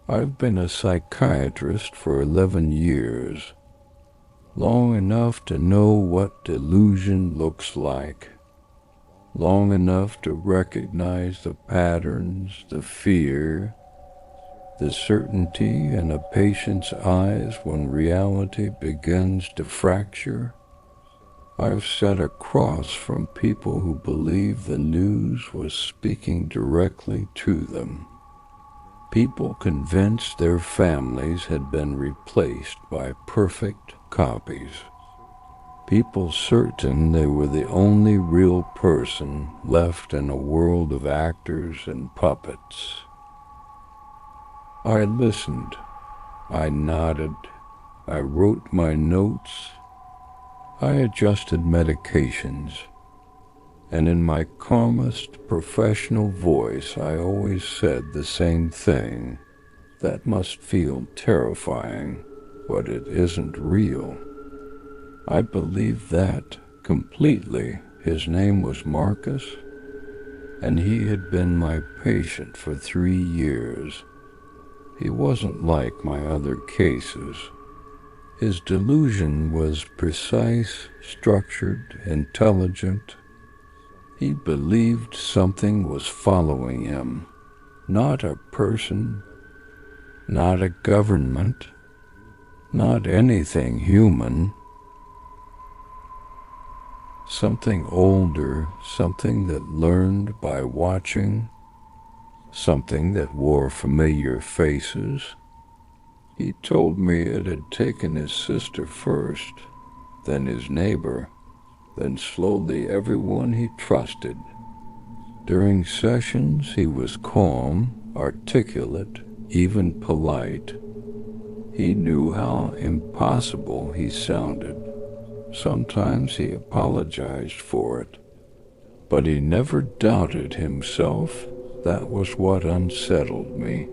I've been a psychiatrist for 11 years, long enough to know what delusion looks like, long enough to recognize the patterns, the fear, the certainty in a patient's eyes when reality begins to fracture. I've sat across from people who believed the news was speaking directly to them. People convinced their families had been replaced by perfect copies. People certain they were the only real person left in a world of actors and puppets. I listened. I nodded. I wrote my notes. I adjusted medications. And in my calmest professional voice, I always said the same thing. That must feel terrifying, but it isn't real. I believed that completely. His name was Marcus, and he had been my patient for 3 years. He wasn't like my other cases. His delusion was precise, structured, intelligent. He believed something was following him, not a person, not a government, not anything human. Something older, something that learned by watching, something that wore familiar faces. He told me it had taken his sister first, then his neighbor, then slowly everyone he trusted. During sessions, he was calm, articulate, even polite. He knew how impossible he sounded. Sometimes he apologized for it, but he never doubted himself. That was what unsettled me.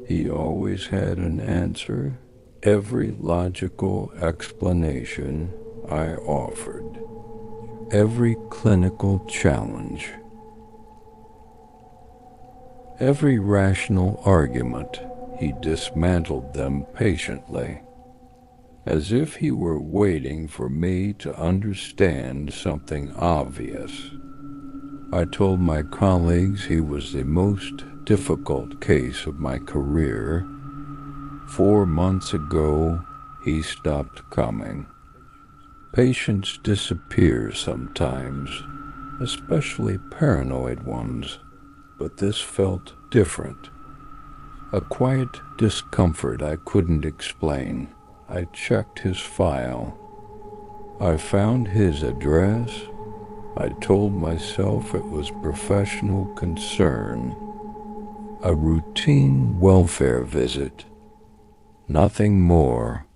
He always had an answer, every logical explanation I offered, every clinical challenge, every rational argument. He dismantled them patiently, as if he were waiting for me to understand something obvious. I told my colleagues he was the most difficult case of my career. 4 months ago, he stopped coming. Patients disappear sometimes, especially paranoid ones, but this felt different. A quiet discomfort I couldn't explain. I checked his file. I found his address. I told myself it was professional concern, a routine welfare visit, nothing more.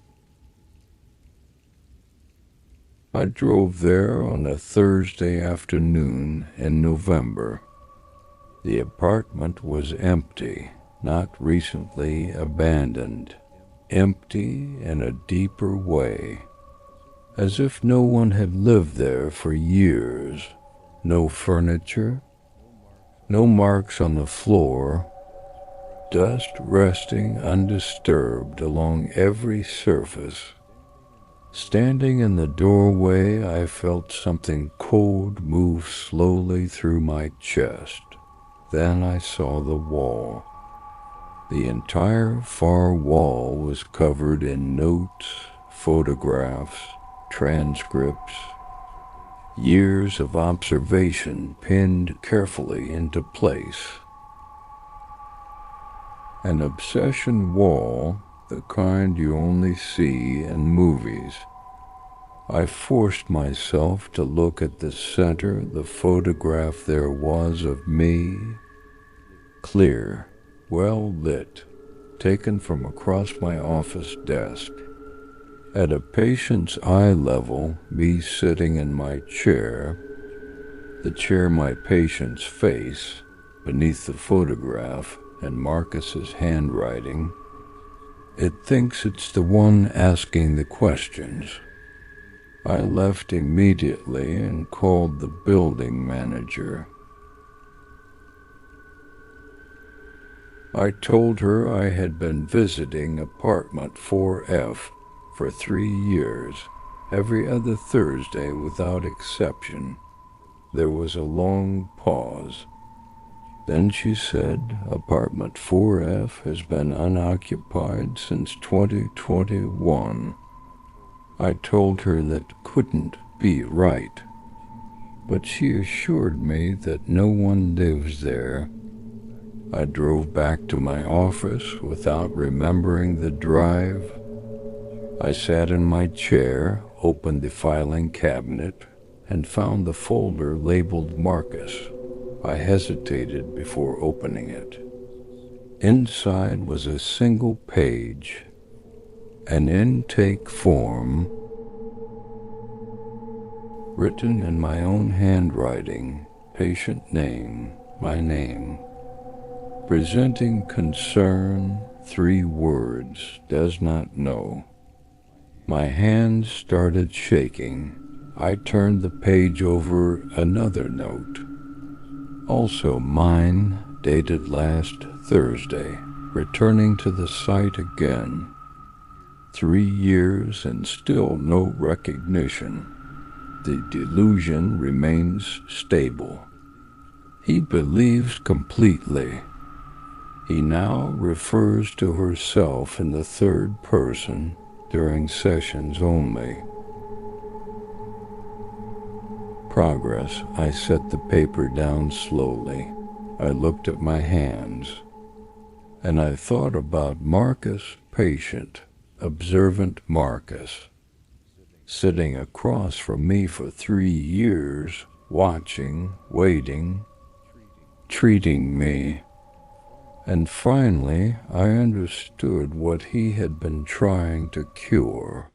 I drove there on a Thursday afternoon in November. The apartment was empty, not recently abandoned, empty in a deeper way, as if no one had lived there for years. No furniture, no marks on the floor, dust resting undisturbed along every surface. Standing in the doorway, I felt something cold move slowly through my chest. Then I saw the wall. The entire far wall was covered in notes, photographs, transcripts, years of observation pinned carefully into place. An obsession wall, the kind you only see in movies. I forced myself to look at the center, the photograph there was of me, clear, well lit, taken from across my office desk. At a patient's eye level, me sitting in my chair, the chair my patient's face, beneath the photograph, and Marcus's handwriting. It thinks it's the one asking the questions. I left immediately and called the building manager. I told her I had been visiting apartment 4F for 3 years, every other Thursday without exception. There was a long pause. Then she said apartment 4F has been unoccupied since 2021. I told her that couldn't be right, but she assured me that no one lives there. I drove back to my office without remembering the drive. I sat in my chair, opened the filing cabinet, and found the folder labeled Marcus. I hesitated before opening it. Inside was a single page, an intake form written in my own handwriting, patient name, my name. Presenting concern, 3 words, does not know. My hands started shaking. I turned the page over, another note. Also mine, dated last Thursday, returning to the site again. 3 years and still no recognition. The delusion remains stable. He believes completely. He now refers to herself in the third person during sessions only. Progress. I set the paper down slowly. I looked at my hands, and I thought about Marcus, patient, observant Marcus, sitting across from me for 3 years, watching, waiting, treating me. And finally, I understood what he had been trying to cure.